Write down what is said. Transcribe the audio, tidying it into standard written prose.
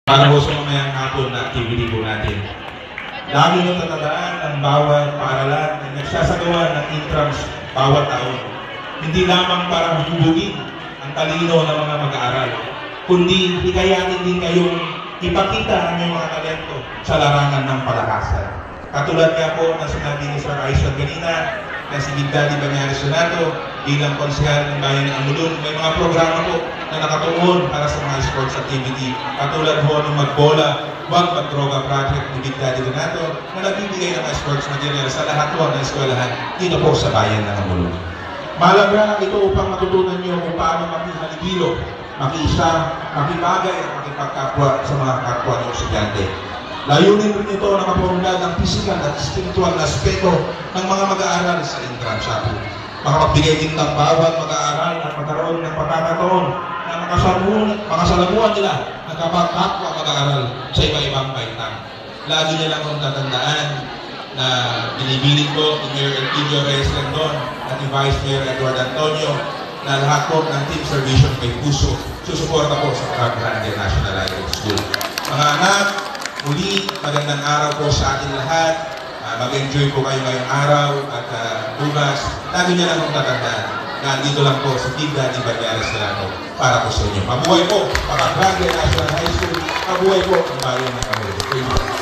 Para po sa mamayang hapon na activity po natin. Lagi nyo tatandaan ng bawat paaralan na nagsasagawa ng intrams bawat taon. Hindi lamang para hubugin ang talino ng mga mag-aaral, kundi hikayatin din kayong ipakita ang inyong mga talento sa larangan ng palakasan. Katulad nga po ng sinabi ni Sir Aison kanina, na si Big Daddy Banyares Donato, bilang konsehal ng Bayan ng Amulon, may mga programa po na nakatuon para sa mga sports activity. Katulad po ng magbola, huwag magdroga project ni Big Daddy Donato na nagbibigay ng mga sports material sa lahat po ng eskwelahan dito po sa Bayan ng Amulon. Mahalaga ito upang matutunan nyo kung paano makihalubilo, makiisa, makibagay at makipagkapwa sa mga kapwa ng estudyante. Layunin rin ito na mapaunlad ang physical at spiritual na aspeto ng mga mag-aaral sa intransyapo. Makapagbigay din ng bawat mag-aaral at magkaroon ng pagkakataon na makasalamuhan nila ng kapwa mag-aaral sa iba-ibang baitang. Lagi niya lang kung tatandaan na binibiling ko ni Mayor Elpidio Reyes Rendon at ni Vice Mayor Edward Antonio na lahat po ng Team Salvation kay Puso susuporta po sa Club Grande National Idol School. Mga anak, muli, magandang araw po sa ating lahat. Mag-enjoy po kayo ngayong araw at bukas. Lagi niya lang kung tatandaan na andito lang po si Big Daddy Banyares Donato para po sa inyo. Mabuhay po, Club Grande National High School. Mabuhay po ang Bayan ng Amulon.